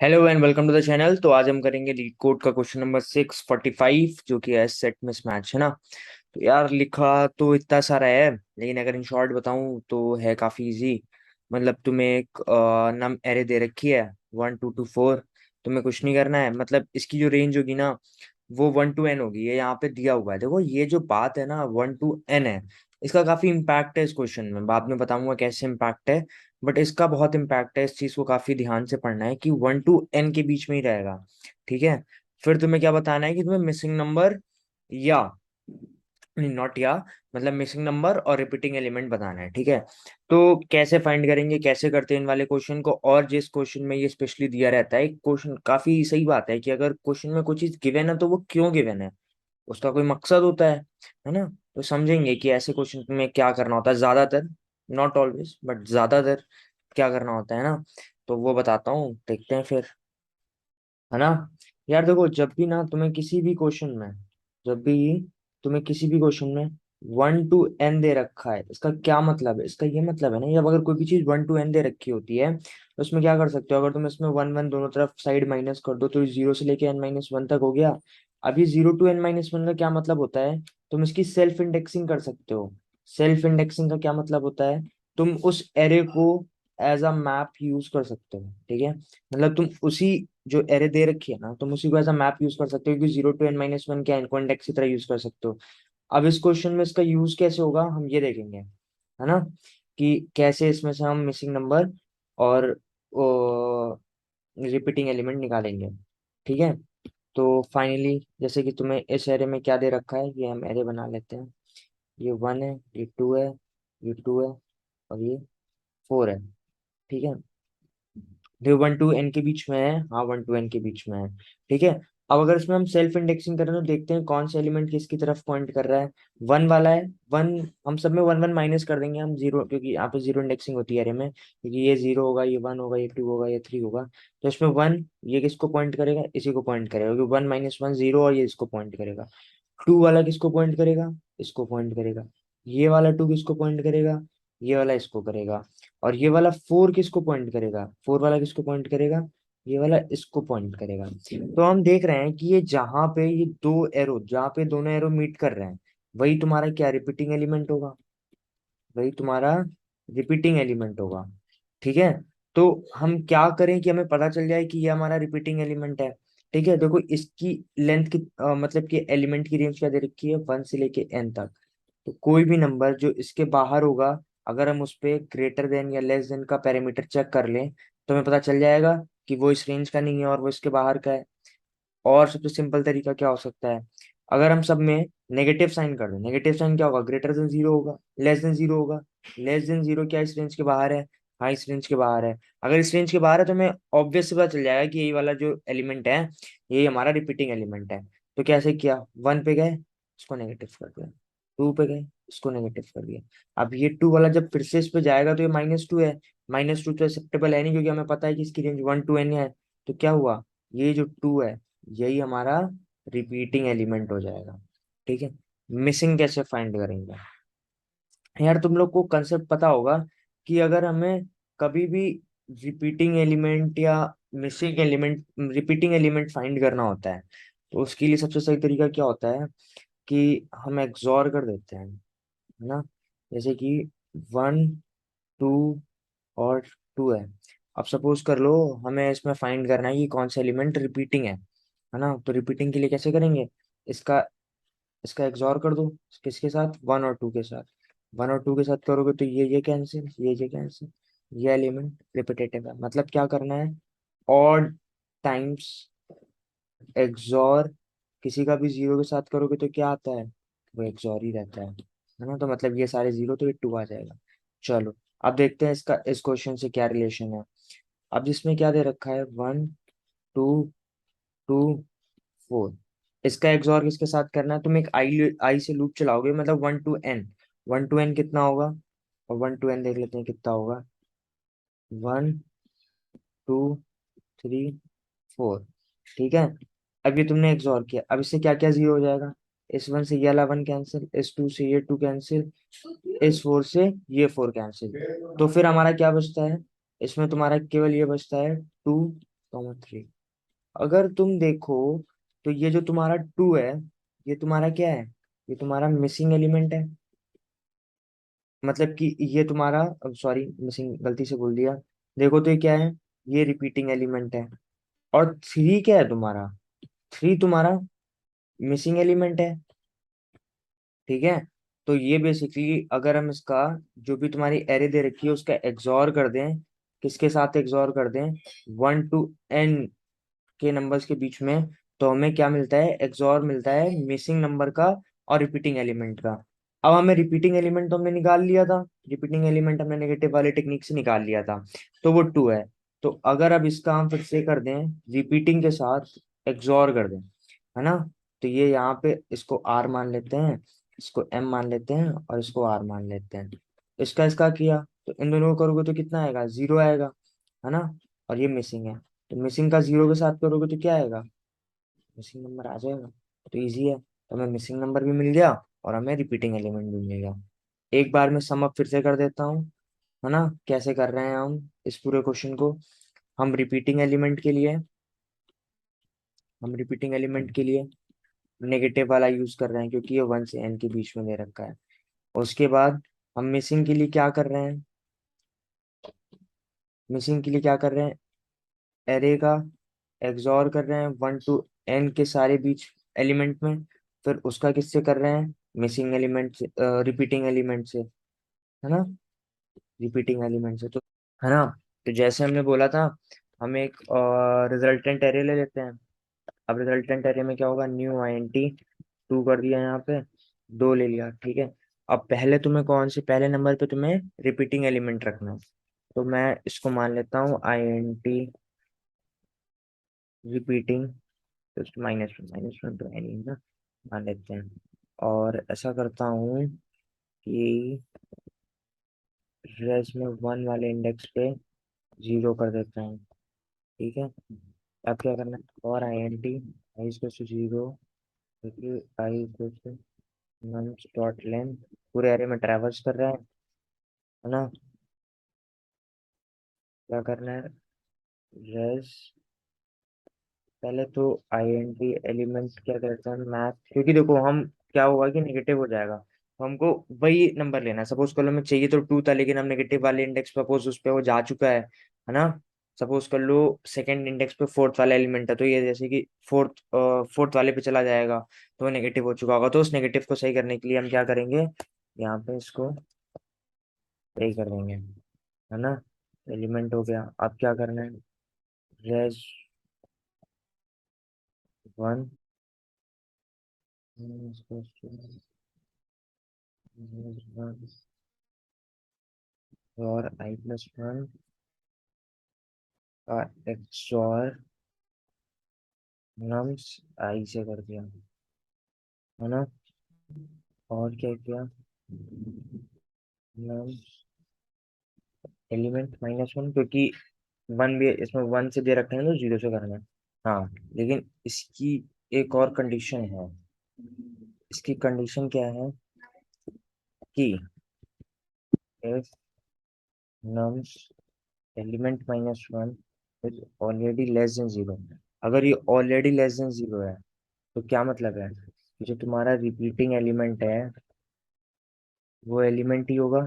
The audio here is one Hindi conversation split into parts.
Hello and welcome to the channel. तो आज हम करेंगे लीड कोड का क्वेश्चन नंबर 645 जो कि है सेट मिसमैच, है ना। तो यार लिखा तो इतना सारा है, लेकिन अगर इन शॉर्ट बताऊं तो है काफी इजी। मतलब तुम्हें एक नम एरे दे रखी है 1 2 2 4। तुम्हें कुछ नहीं करना है, मतलब इसकी जो रेंज होगी ना वो 1 to n होगी। ये यहाँ पे दिया हुआ है, देखो ये जो बात है ना 1 to n है। इसका काफी इम्पैक्ट है इस क्वेश्चन में, बाद में बताऊंगा कैसे इम्पैक्ट है। बट इसका बहुत इम्पैक्ट है, इस चीज को काफी ध्यान से पढ़ना है कि 1 to n के बीच में ही रहेगा। ठीक है। फिर तुम्हें क्या बताना है कि तुम्हें मिसिंग नंबर या नॉट या मतलब मिसिंग नंबर और रिपीटिंग एलिमेंट बताना है। ठीक है। तो कैसे फाइंड करेंगे, कैसे करते हैं इन वाले क्वेश्चन को, और जिस क्वेश्चन में ये स्पेशली दिया रहता है क्वेश्चन, काफी सही बात है कि अगर क्वेश्चन में कोई चीज गिवन है तो वो क्यों गिवन है, उसका कोई मकसद होता है ना। तो समझेंगे कि ऐसे क्वेश्चन में क्या करना होता है ज्यादातर, नॉट ऑलवेज बट ज्यादातर क्या करना होता है ना। तो वो बताता हूँ, देखते हैं फिर, है ना। यार देखो, जब भी ना तुम्हें किसी भी क्वेश्चन में, जब भी तुम्हें किसी भी क्वेश्चन में 1 to n दे रखा है, इसका क्या मतलब है, इसका ये मतलब है ना, जब अगर कोई भी चीज 1 to n दे रखी होती है तो उसमें क्या कर सकते हो, अगर तुम इसमें वन वन दोनों तरफ साइड माइनस कर दो तो 0 से लेके n-1 तक हो गया। अब ये 0 to n-1 का क्या मतलब होता है, तुम इसकी सेल्फ इंडेक्सिंग कर सकते हो। सेल्फ इंडेक्सिंग का क्या मतलब होता है, तुम उस एरे को एज अ मैप यूज कर सकते हो। ठीक है। मतलब तुम उसी जो एरे दे रखी है ना, तुम उसी को एज अ मैप यूज कर सकते हो, क्योंकि 0 to n-1 के इनको इंडेक्स की तरह यूज कर सकते हो। अब इस क्वेश्चन में इसका यूज कैसे होगा हम ये देखेंगे, है ना, कि कैसे इसमें से हम मिसिंग नंबर और रिपीटिंग एलिमेंट निकालेंगे। ठीक है। तो फाइनली जैसे कि तुम्हें इस एरे में क्या दे रखा है, ये हम एरे बना लेते हैं। ये 1 है, ये 2 है, ये 2 है और ये 4 है। ठीक है। जो 1 to n के बीच में है, हाँ 1 to n के बीच में है। ठीक है। अब अगर इसमें हम सेल्फ इंडेक्सिंग करें तो देखते हैं कौन सा एलिमेंट किसकी तरफ पॉइंट कर रहा है। 1 वाला है। 1, हम सब में 1 1 माइनस कर देंगे हम 0, क्योंकि यहाँ पे 0 इंडेक्सिंग होती है एरे में, क्योंकि ये 0 होगा, ये 1 होगा, ये 2 होगा, ये 3 होगा। तो इसमें 1 ये किसको पॉइंट करेगा, इसी को पॉइंट करेगा, क्योंकि 1 - 1 0 और ये इसको पॉइंट करेगा। 2 वाला किसको पॉइंट करेगा, इसको पॉइंट करेगा। ये वाला 2 किसको पॉइंट करेगा, ये वाला इसको करेगा। और ये वाला 4 किसको पॉइंट करेगा, 4 वाला किसको पॉइंट करेगा, ये वाला इसको पॉइंट करेगा। तो हम देख रहे हैं कि ये जहां पे ये दो एरो, जहां पे दोनों एरो मीट कर रहे हैं, वही तुम्हारा क्या रिपीटिंग एलिमेंट होगा, वही तुम्हारा रिपीटिंग एलिमेंट होगा। ठीक है। तो हम क्या करें कि हमें पता चल जाए कि ये हमारा रिपीटिंग एलिमेंट है। ठीक है। देखो इसकी लेंथ की मतलब कि एलिमेंट की रेंज क्या दे रखी है, 1 से लेके n तक। तो कोई भी नंबर जो इसके बाहर होगा, अगर हम उस पे ग्रेटर देन या लेस देन का पैरामीटर चेक कर लें तो हमें पता चल जाएगा कि वो इस रेंज का नहीं है और वो इसके बाहर का है। और सबसे सिंपल तरीका क्या हो सकता है, अगर हम सब में नेगेटिव साइन कर दें, नेगेटिव साइन क्या होगा, ग्रेटर देन 0 होगा, लेस देन 0 होगा। लेस देन 0 क्या इस रेंज के बाहर है, हाँ इस रेंज के बाहर है। अगर इस रेंज के बाहर है तो हमें ऑब्वियस से पता चल जाएगा कि यही वाला जो एलिमेंट है यही हमारा रिपीटिंग एलिमेंट है। तो कैसे किया, 1 पे गए, इसको नेगेटिव कर दिया। 2 पे गए, इसको नेगेटिव कर दिया। अब ये 2 वाला जब फिर से इस पे जाएगा तो ये -2 है। -2 तो एक्सेप्टेबल है नहीं, क्योंकि हमें पता है कि इसकी रेंज 1 to n है। तो क्या हुआ, ये जो 2 है यही हमारा रिपीटिंग एलिमेंट हो जाएगा। ठीक है। मिसिंग कैसे फाइंड करेंगे, यार तुम लोग को कंसेप्ट पता होगा कि अगर हमें कभी भी रिपीटिंग एलिमेंट या missing element, repeating element find करना होता है तो उसके लिए सबसे सही तरीका क्या होता है कि हम एक्सॉर कर देते हैं, है ना। जैसे कि 1 2 और 2 है। अब सपोज कर लो हमें इसमें फाइंड करना है कि कौन सा एलिमेंट रिपीटिंग है ना। तो रिपीटिंग के लिए कैसे करेंगे, इसका इसका एक्सॉर कर दो, किसके साथ, 1 और 2 के साथ। 1 और 2 के साथ करोगे तो ये कैंसिल, ये कैंसिल, ये एलिमेंट रिपीटेटिव है। मतलब क्या करना है, ऑड टाइम्स एक्सॉर, किसी का भी 0 के साथ करोगे तो क्या आता है, वो एक्सॉर ही रहता है ना। तो मतलब ये सारे 0 तो ये 2 आ जाएगा। चलो अब देखते हैं इसका इस क्वेश्चन से क्या रिलेशन है। अब जिसमें क्या दे रखा है, 1 2 2 4, इसका एक्सॉर किसके साथ करना है, तुम एक आई आई से लूप चलाओगे, मतलब 1 to n। 1 to n कितना होगा, और 1 to n देख लेते हैं कितना होगा, 1 2 3 4। ठीक है। अब ये तुमने एक्सॉर किया, अब इससे क्या क्या 0 हो जाएगा, इस 1 से ये वाला 1 कैंसिल, इस 2 से ये 2 कैंसिल, इस 4 से ये 4 कैंसिल। तो फिर हमारा क्या बचता है, इसमें तुम्हारा केवल ये बचता है 2 कॉमा 3। अगर तुम देखो तो ये जो तुम्हारा 2 है, ये तुम्हारा क्या है? ये तुम्हारा मिसिंग एलिमेंट है। मतलब कि ये तुम्हारा, सॉरी मिसिंग गलती से बोल दिया। देखो तो ये क्या है? ये रिपीटिंग एलिमेंट है। और 3 क्या है तुम्हारा? 3 तुम्हारा मिसिंग एलिमेंट है। ठीक है। तो ये बेसिकली अगर हम इसका जो भी तुम्हारी एरे दे रखी है उसका एक्सॉर कर दें, किसके साथ एक्सॉर कर दें? 1 to n के नंबर्स के बीच में, तो हमें क्या मिलता है? एक्सॉर मिलता है मिसिंग नंबर का और रिपीटिंग एलिमेंट का। अब हमें रिपीटिंग एलिमेंट तो हमने निकाल लिया था, रिपीटिंग एलिमेंट हमने नेगेटिव वाले टेक्निक से निकाल लिया था, तो वो 2 है। तो अगर अब इसका हम फिर से कर दें, रिपीटिंग के साथ एक्सॉर कर दें, है ना? तो ये यहाँ पे इसको आर मान लेते हैं, इसको एम मान लेते हैं और इसको आर मान लेते हैं। इसका किया तो इन दोनों को करोगे तो कितना आएगा? 0 आएगा, है ना? और ये मिसिंग है, तो मिसिंग का 0 के साथ करोगे तो क्या आएगा? मिसिंग नंबर आ जाएगा। तो इजी है, तो हमें मिसिंग नंबर भी मिल गया और हमें रिपीटिंग एलिमेंट भी मिल गया। एक बार में सम अप फिर से कर देता हूँ, है ना? कैसे कर रहे हैं हम इस पूरे क्वेश्चन को? हम रिपीटिंग एलिमेंट के लिए हम रिपीटिंग एलिमेंट के लिए नेगेटिव वाला यूज कर रहे हैं क्योंकि ये 1 से n के बीच में दे रखा है। उसके बाद हम मिसिंग के लिए क्या कर रहे हैं? मिसिंग के लिए क्या कर रहे हैं? एरे का एक्सॉर कर रहे हैं 1 to n के सारे बीच एलिमेंट में। फिर उसका किससे कर रहे हैं? मिसिंग एलिमेंट से, रिपीटिंग एलिमेंट से, है ना? रिपीटिंग एलिमेंट से, तो है ना? तो जैसे हमने बोला था, हम एक रिजल्टेंट एरे ले लेते हैं। अब रिजल्टेंट एरे में क्या होगा? न्यू INT 2 कर दिया यहाँ पे, 2 ले लिया, ठीक है। अब पहले तुम्हें कौन से पहले नंबर पे तुम्हें रिपीटिंग एलिमेंट रखना है, तो मैं इसको मान लेता हूँ INT रिपीटिंग, तो माइनस वन तो है नहीं ना, मान लेते हैं। और ऐसा करता हूँ कि रेस में 1 वाले इंडेक्स पे 0 कर देता हूँ, ठीक है। अब क्या करना है? और INT i is to 0, i is nums dot length, पूरे एरे में ट्रैवर्स कर रहा है ना? क्या करना है? रेस पहले तो INT एलिमेंट क्या करता है? मैथ, क्योंकि देखो हम क्या होगा कि नेगेटिव हो जाएगा, तो हमको वही नंबर लेना है। सपोज कर लो हमें चाहिए तो 2 था, लेकिन हम नेगेटिव वाले इंडेक्स सपोज उस पर वो जा चुका है ना? सपोज कर लो सेकंड इंडेक्स पे फोर्थ वाला एलिमेंट है, तो ये जैसे कि फोर्थ वाले पे चला जाएगा, तो वो नेगेटिव हो चुका होगा। तो उस नेगेटिव को सही करने के लिए हम क्या करेंगे? यहाँ पे इसको सही कर देंगे, है ना? एलिमेंट हो गया। अब क्या करना है? रेज 1 और i+1 का एक्सॉर नम्स आई से कर दिया, है ना? और क्या किया? नम्स एलिमेंट -1, क्योंकि 1 भी इसमें 1 से दे रखे हैं तो 0 से करना है। हाँ, लेकिन इसकी एक और कंडीशन है। इसकी कंडीशन क्या है कि if nums element -1 is already less than 0, अगर ये ऑलरेडी लेस देन 0 है, तो क्या मतलब है कि जो तुम्हारा रिपीटिंग एलिमेंट है वो एलिमेंट ही होगा।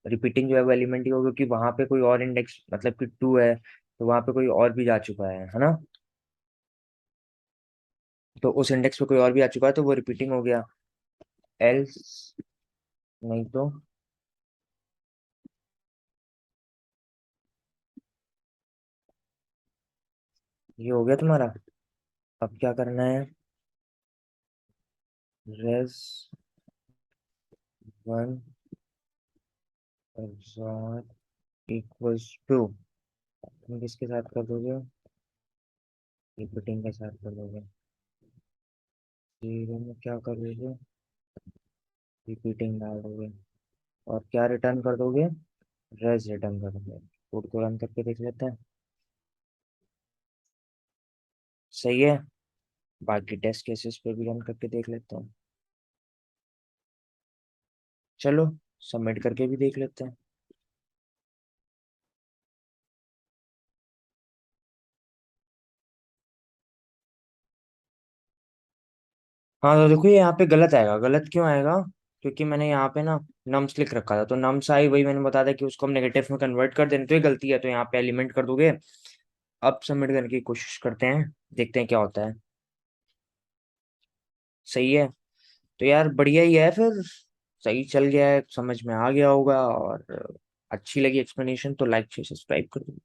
रिपीटिंग जो है वो एलिमेंट ही होगा, क्योंकि वहां पे कोई और इंडेक्स, मतलब कि 2 है, तो वहां पे कोई और भी जा चुका है ना? तो उस इंडेक्स पे कोई और भी आ चुका है तो वो रिपीटिंग हो गया। एल्स नहीं तो ये हो गया तुम्हारा। अब क्या करना है? रेस 1 इक्वल्स टू, तुम किसके साथ कर दोगे? रिपीटिंग के साथ कर दोगे। 0 में क्या कर दोगे? रिपीटिंग डाल दोगे। और क्या रिटर्न कर दोगे? रेस रिटर्न कर दोगे। कोड को रन करके देख लेते हैं। सही है। बाकी टेस्ट केसेस पे भी रन करके देख लेते हैं। चलो सबमिट करके भी देख लेते हैं। हाँ तो देखो ये यहाँ पे गलत आएगा, गलत क्यों आएगा? क्योंकि मैंने यहाँ पे ना नम्स लिख रखा था, तो नम्स आई, वही मैंने बता दिया कि उसको हम नेगेटिव में कन्वर्ट कर देने, तो ये गलती है, तो यहाँ पे एलिमेंट कर दोगे। अब सबमिट करने की कोशिश करते हैं, देखते हैं क्या होता है। सही है। तो यार बढ़िया ही है फिर, सही चल गया है, समझ में आ गया होगा, और अच्छी लगी एक्सप्लेनेशन तो लाइक शेयर सब्सक्राइब कर दो।